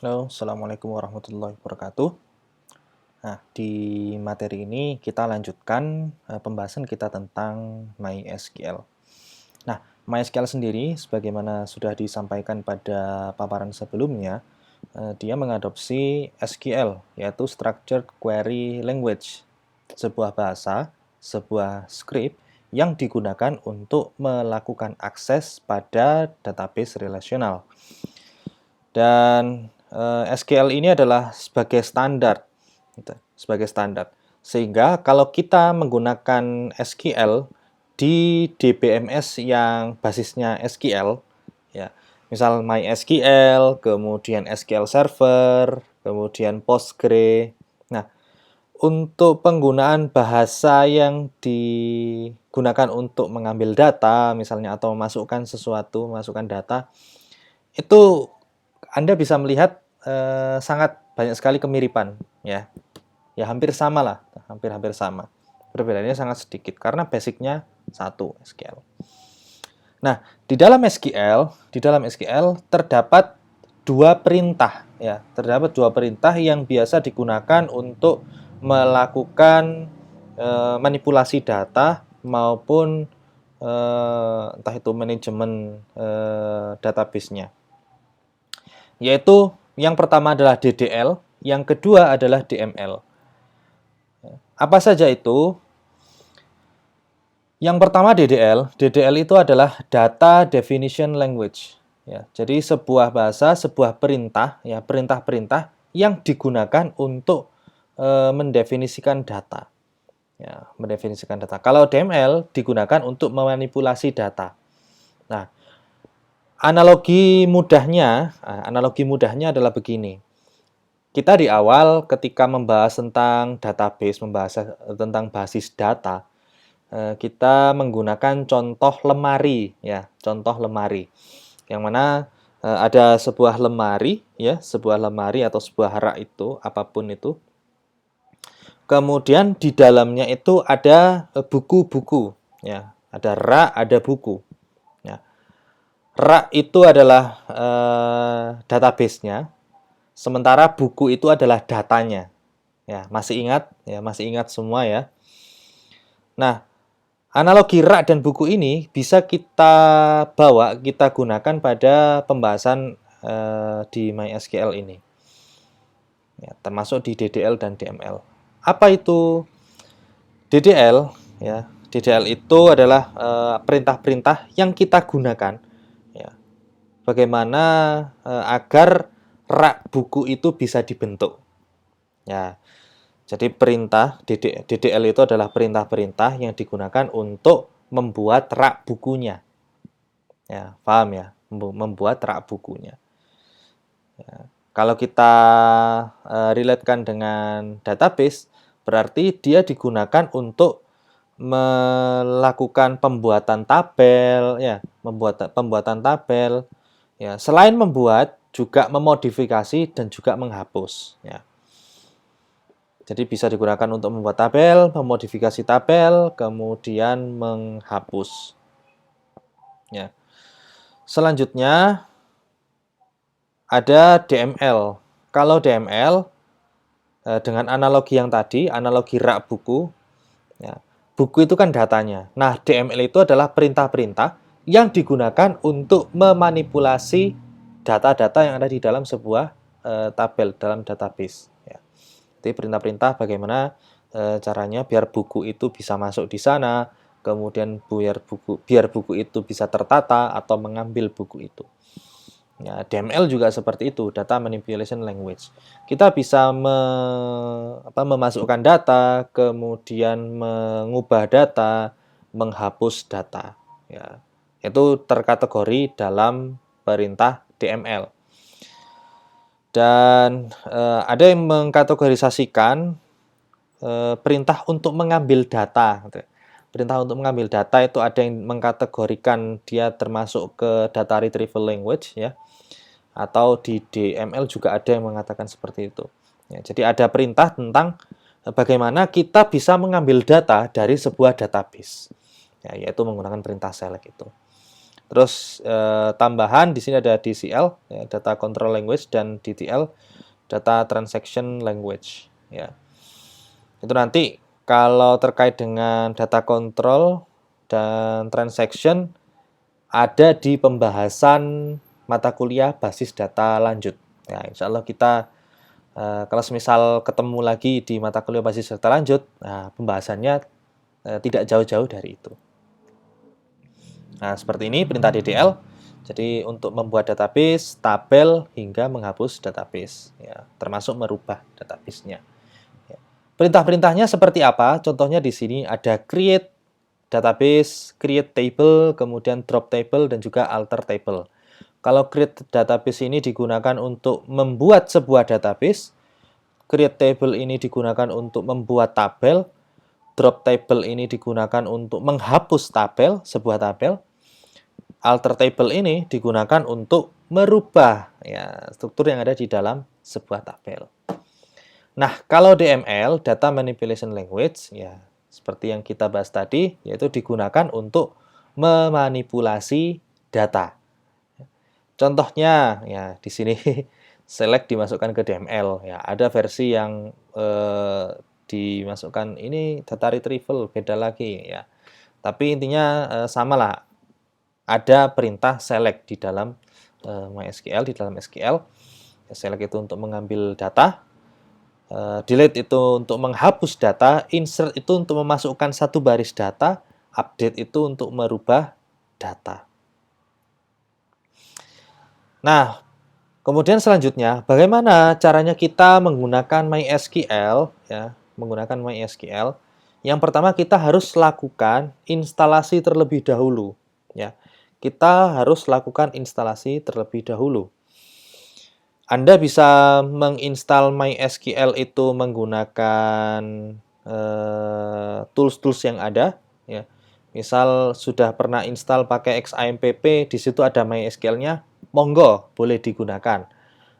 Halo, Assalamualaikum warahmatullahi wabarakatuh. Nah, di materi ini kita lanjutkan pembahasan kita tentang MySQL. Nah, MySQL sendiri, sebagaimana sudah disampaikan pada paparan sebelumnya, dia mengadopsi SQL, yaitu Structured Query Language, sebuah bahasa, sebuah script yang digunakan untuk melakukan akses pada database relasional. Dan SQL ini adalah sebagai standar, gitu, sebagai standar. Sehingga kalau kita menggunakan SQL di DBMS yang basisnya SQL, ya, misal MySQL, kemudian SQL Server, kemudian Postgre. Nah, untuk penggunaan bahasa yang digunakan untuk mengambil data, misalnya atau memasukkan sesuatu, memasukkan data, itu Anda bisa melihat sangat banyak sekali kemiripan, ya. Ya hampir sama lah, hampir-hampir sama. Perbedaannya sangat sedikit karena basicnya satu SQL. Nah, di dalam SQL terdapat dua perintah, ya. Terdapat dua perintah yang biasa digunakan untuk melakukan manipulasi data maupun entah itu manajemen database-nya. Yaitu yang pertama adalah DDL, yang kedua adalah DML. Apa saja itu? Yang pertama DDL. DDL itu adalah Data Definition Language. Ya, jadi sebuah bahasa, sebuah perintah, ya perintah-perintah yang digunakan untuk mendefinisikan data. Ya, mendefinisikan data. Kalau DML digunakan untuk memanipulasi data. Nah, analogi mudahnya adalah begini. Kita di awal ketika membahas tentang database, membahas tentang basis data, kita menggunakan contoh lemari, ya, contoh lemari, yang mana ada sebuah lemari, ya, sebuah lemari atau sebuah rak itu, apapun itu. Kemudian di dalamnya itu ada buku-buku, ya, ada rak, ada buku. Ya. Rak itu adalah database-nya, sementara buku itu adalah datanya. Ya, masih ingat semua ya. Nah, analogi rak dan buku ini bisa kita bawa, kita gunakan pada pembahasan di MySQL ini. Ya, termasuk di DDL dan DML. Apa itu DDL? Ya, DDL itu adalah perintah-perintah yang kita gunakan, ya, bagaimana agar rak buku itu bisa dibentuk. Ya, jadi DDL itu adalah perintah-perintah yang digunakan untuk membuat rak bukunya. Ya, paham ya? Membuat rak bukunya. Ya. Kalau kita relatekan dengan database, berarti dia digunakan untuk melakukan pembuatan tabel, ya, pembuatan tabel. Ya, selain membuat, juga memodifikasi dan juga menghapus. Ya. Jadi bisa digunakan untuk membuat tabel, memodifikasi tabel, kemudian menghapus. Ya. Selanjutnya ada DML. Kalau DML dengan analogi yang tadi, analogi rak buku, ya, buku itu kan datanya. Nah, DML itu adalah perintah-perintah yang digunakan untuk memanipulasi data-data yang ada di dalam sebuah tabel dalam database. Ya. Jadi perintah-perintah bagaimana caranya biar buku itu bisa masuk di sana, kemudian biar buku itu bisa tertata atau mengambil buku itu. Ya, DML juga seperti itu, Data Manipulation Language. Kita bisa memasukkan data, kemudian mengubah data, menghapus data. Ya, itu terkategori dalam perintah DML. Dan ada yang mengkategorisasikan perintah untuk mengambil data. Perintah untuk mengambil data itu ada yang mengkategorikan dia termasuk ke data retrieval language, ya, atau di DML juga ada yang mengatakan seperti itu. Ya, jadi ada perintah tentang bagaimana kita bisa mengambil data dari sebuah database, ya, yaitu menggunakan perintah select itu. Terus tambahan di sini ada DCL, ya, Data Control Language, dan DTL, Data Transaction Language. Ya. Itu nanti kalau terkait dengan data control dan transaction ada di pembahasan mata kuliah basis data lanjut. Ya, insya Allah kita kalau misal ketemu lagi di mata kuliah basis data lanjut, nah, pembahasannya tidak jauh-jauh dari itu. Nah, seperti ini perintah DDL. Jadi untuk membuat database, tabel, hingga menghapus database, ya, termasuk merubah database-nya. Ya. Perintah-perintahnya seperti apa? Contohnya di sini ada create database, create table, kemudian drop table, dan juga alter table. Kalau create database ini digunakan untuk membuat sebuah database, create table ini digunakan untuk membuat tabel, drop table ini digunakan untuk menghapus tabel, sebuah tabel, alter table ini digunakan untuk merubah ya, struktur yang ada di dalam sebuah tabel. Nah, kalau DML, Data Manipulation Language, ya seperti yang kita bahas tadi, yaitu digunakan untuk memanipulasi data. Contohnya, ya di sini select dimasukkan ke DML, ya ada versi yang dimasukkan ini data retrieval, beda lagi ya. Tapi intinya samalah, ada perintah select di dalam MySQL, di dalam SQL. Select itu untuk mengambil data, delete itu untuk menghapus data, insert itu untuk memasukkan satu baris data, update itu untuk merubah data. Nah, kemudian selanjutnya, bagaimana caranya kita menggunakan MySQL? Ya, menggunakan MySQL. Yang pertama kita harus lakukan instalasi terlebih dahulu. Ya, kita harus lakukan instalasi terlebih dahulu. Anda bisa menginstal MySQL itu menggunakan tools-tools yang ada. Ya. Misal sudah pernah install pakai XAMPP, di situ ada MySQL-nya, monggo boleh digunakan.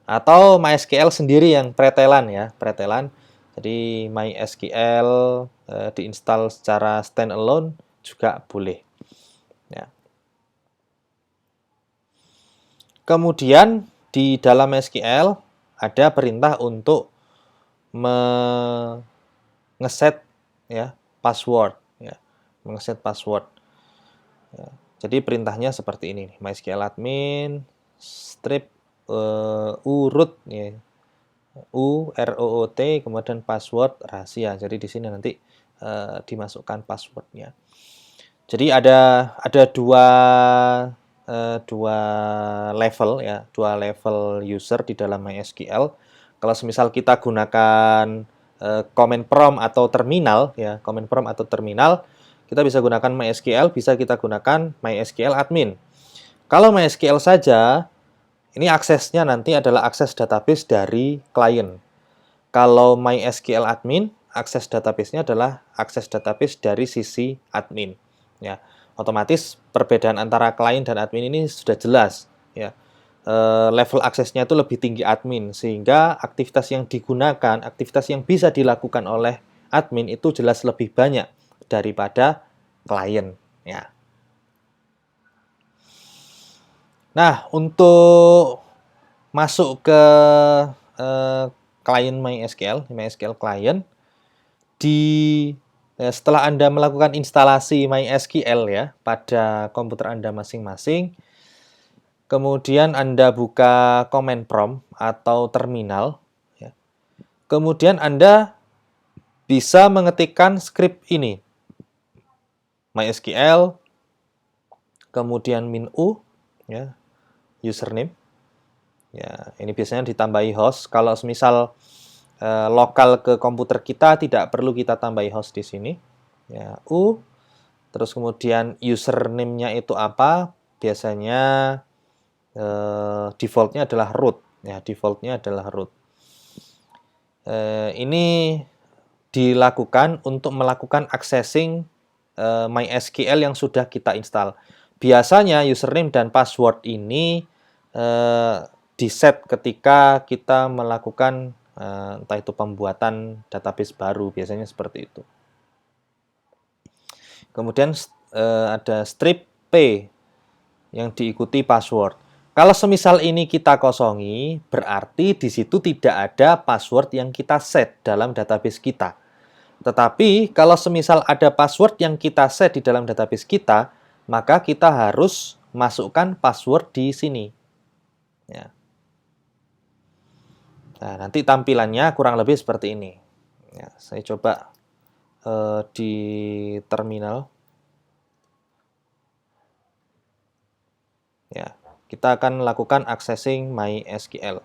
Atau MySQL sendiri yang pretelan ya, pretelan. Jadi MySQL diinstal secara standalone juga boleh. Ya. Kemudian di dalam SQL ada perintah untuk ngeset ya password, ya, ngeset password. Ya. Jadi perintahnya seperti ini, MySQL admin strip root ya, root kemudian password rahasia. Jadi di sini nanti dimasukkan passwordnya. Jadi ada dua level ya, dua level user di dalam MySQL. Kalau semisal kita gunakan command prompt atau terminal ya, command prompt atau terminal, kita bisa gunakan MySQL, bisa kita gunakan MySQL admin. Kalau MySQL saja, ini aksesnya nanti adalah akses database dari klien. Kalau MySQL admin, akses database-nya adalah akses database dari sisi admin. Ya, otomatis perbedaan antara klien dan admin ini sudah jelas. Ya, level aksesnya itu lebih tinggi admin, sehingga aktivitas yang digunakan, aktivitas yang bisa dilakukan oleh admin itu jelas lebih banyak daripada klien. Ya. Nah, untuk masuk ke klien MySQL klien, setelah Anda melakukan instalasi MySQL ya pada komputer Anda masing-masing, kemudian Anda buka command prompt atau terminal, ya. Kemudian Anda bisa mengetikkan script ini, MySQL, kemudian -u, ya, username. Ya, ini biasanya ditambahi host. Kalau misal lokal ke komputer kita, tidak perlu kita tambahi host di sini. Ya, terus kemudian username-nya itu apa? Biasanya default-nya adalah root. Ya, default-nya adalah root. Ini dilakukan untuk melakukan accessing MySQL yang sudah kita install. Biasanya username dan password ini di-set ketika kita melakukan entah itu pembuatan database baru, biasanya seperti itu. Kemudian ada strip P. yang diikuti password. Kalau semisal ini kita kosongi, berarti di situ tidak ada password yang kita set dalam database kita. Tetapi kalau semisal ada password yang kita set di dalam database kita, maka kita harus masukkan password di sini. Ya. Nah, nanti tampilannya kurang lebih seperti ini. Ya, saya coba di terminal. Ya, kita akan lakukan accessing MySQL.